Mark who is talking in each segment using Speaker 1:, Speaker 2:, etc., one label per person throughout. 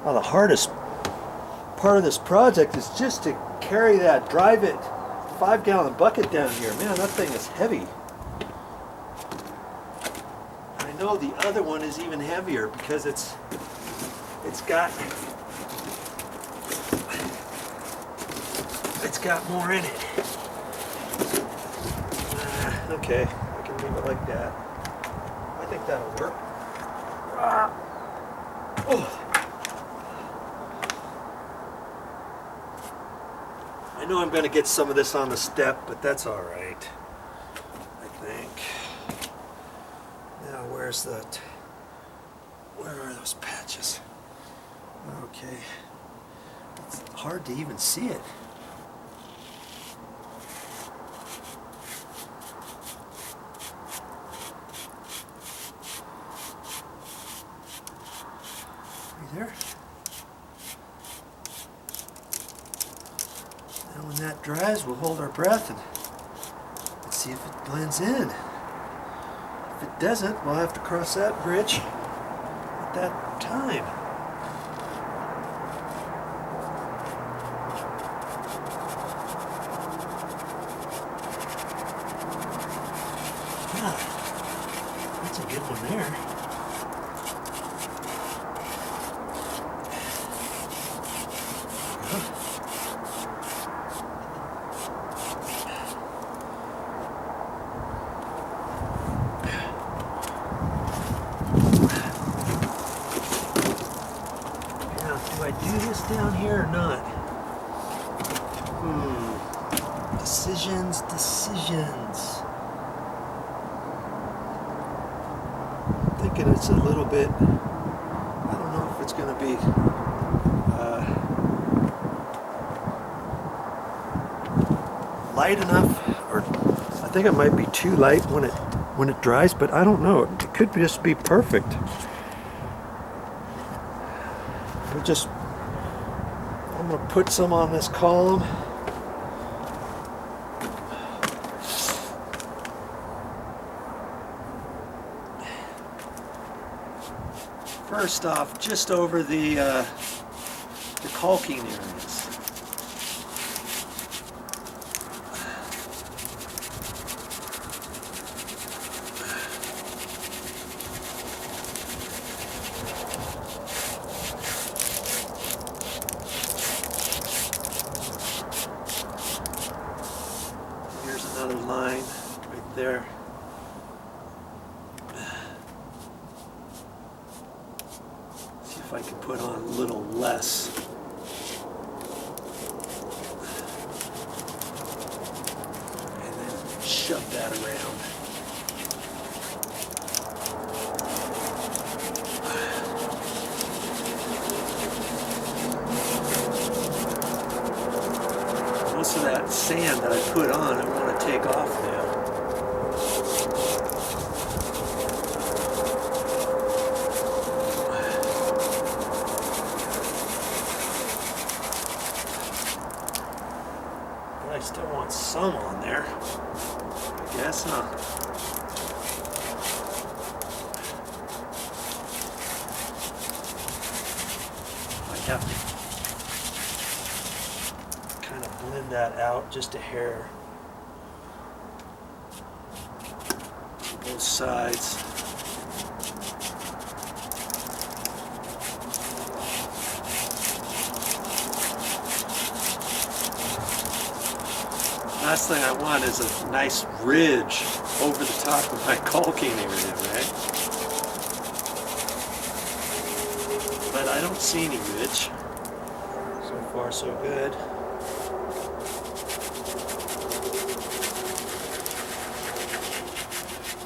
Speaker 1: Well, the hardest part of this project is just to carry that Dryvit 5-gallon bucket down here. Man, that thing is heavy. I know the other one is even heavier because it's got more in it. Okay, I can leave it like that. I think that'll work. Oh. I know I'm going to get some of this on the step, but that's all right, I think. Now, where are those patches? Okay, it's hard to even see it. There. Now when that dries, we'll hold our breath and let's see if it blends in. If it doesn't, we'll have to cross that bridge at that time. Yeah, that's a good one there. Do I do this down here or not? Decisions. I'm thinking it's a little bit, I don't know if it's going to be light enough, or I think it might be too light when it dries, but I don't know. It could just be perfect. I'm going to put some on this column. First off, just over the caulking areas. Another line right there. See if I can put on a little less. And then shove that around. Most of that sand that I put on, I want to take off now. But I still want some on there, I guess, huh? I have to kind of blend that out just a hair. Both sides. Last thing I want is a nice ridge over the top of my caulking area, right? But I don't see any ridge. So far, so good.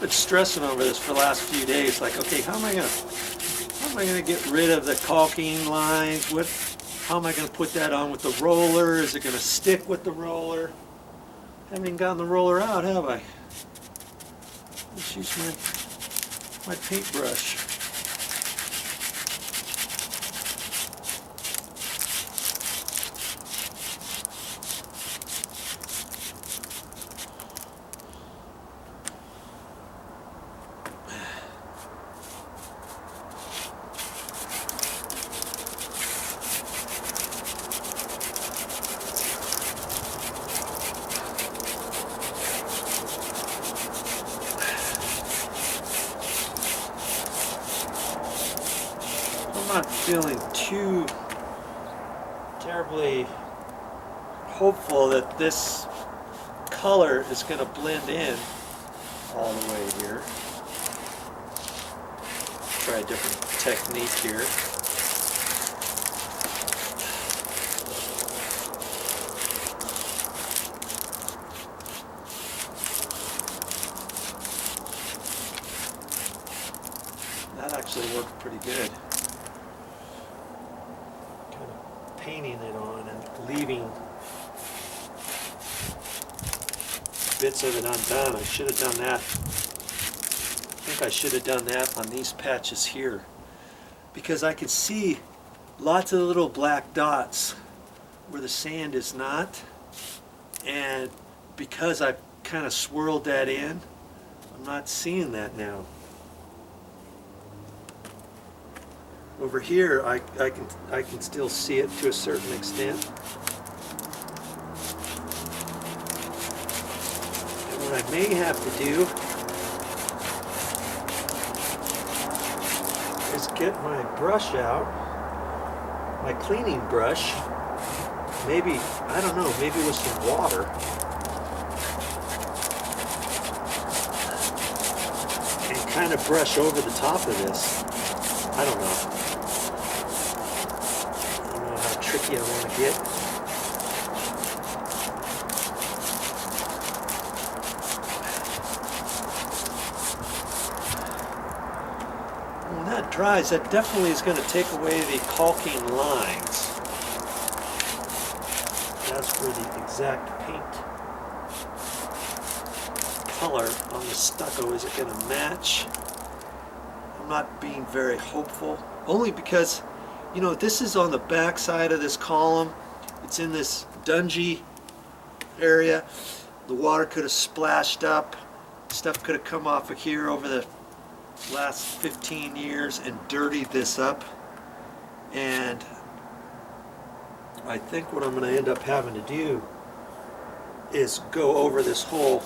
Speaker 1: Been stressing over this for the last few days. Like, okay, how am I gonna get rid of the caulking lines? How am I gonna put that on with the roller? Is it gonna stick with the roller? Haven't even gotten the roller out, have I? Let's use my paintbrush. I'm not feeling too terribly hopeful that this color is going to blend in all the way here. Try a different technique here. That actually worked pretty good. Kind of painting it on and leaving bits of it undone. I should have done that. I think I should have done that on these patches here, because I can see lots of little black dots where the sand is not, and because I've kind of swirled that in, I'm not seeing that now. Over here I can still see it to a certain extent. And what I may have to do is get my brush out, my cleaning brush, maybe, I don't know, maybe with some water, and kind of brush over the top of this. I don't know. I don't know how tricky I want to get. When that dries, that definitely is going to take away the caulking lines. That's where the exact paint color on the stucco, is it going to match? I'm not being very hopeful, only because, you know, this is on the back side of this column. It's in this dungy area. The water could have splashed up. Stuff could have come off of here over the last 15 years and dirtied this up. And I think what I'm going to end up having to do is go over this whole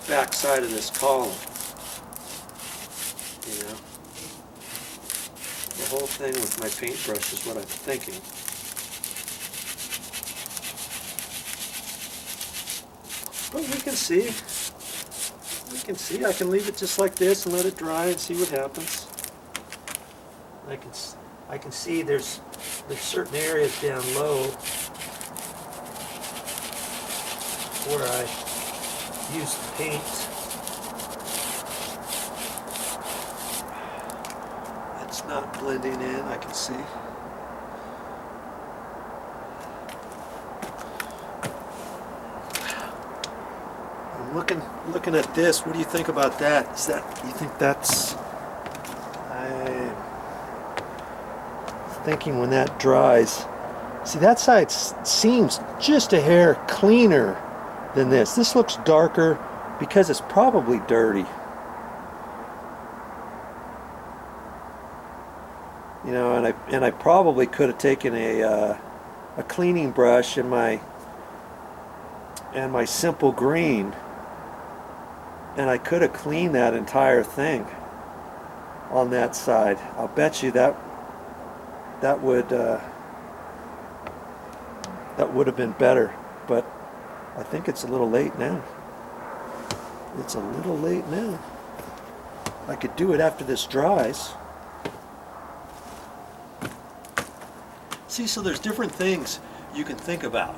Speaker 1: back side of this column. You know, the whole thing with my paintbrush is what I'm thinking. But we can see. We can see. I can leave it just like this and let it dry and see what happens. I can see there's certain areas down low where I used the paint. Not blending in, I can see. I'm looking at this. What do you think about that? Is that, you think that's, I'm thinking when that dries. See, that side seems just a hair cleaner than this. This looks darker because it's probably dirty. You know, and I probably could have taken a cleaning brush and my simple green, and I could have cleaned that entire thing on that side. I'll bet you that would have been better, but I think it's a little late now. It's a little late now. I could do it after this dries. See, so there's different things you can think about.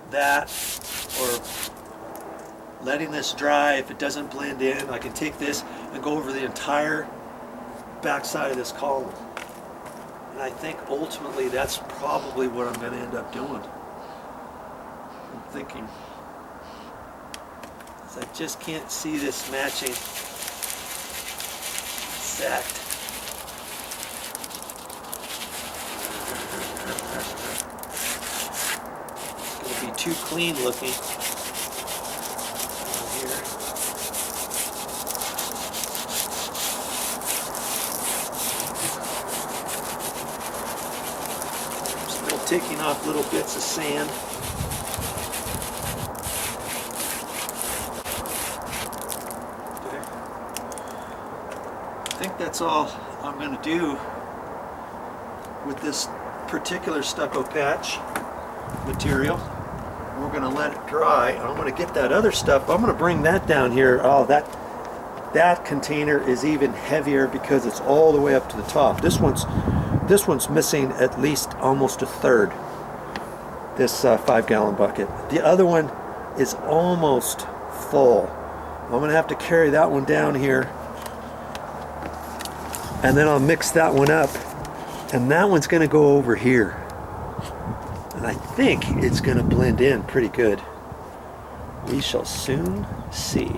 Speaker 1: That, or letting this dry. If it doesn't blend in, I can take this and go over the entire back side of this column. And I think ultimately that's probably what I'm going to end up doing. I'm thinking, I just can't see this matching exact. Too clean looking here. Still taking off little bits of sand. Okay. I think that's all I'm going to do with this particular stucco patch material. We're going to let it dry. I'm going to get that other stuff. I'm going to bring that down here. Oh, that container is even heavier because it's all the way up to the top. This one's missing at least almost a third. This 5-gallon bucket. The other one is almost full. I'm going to have to carry that one down here, and then I'll mix that one up, and that one's going to go over here, and I think it's going to blend in pretty good. We shall soon see.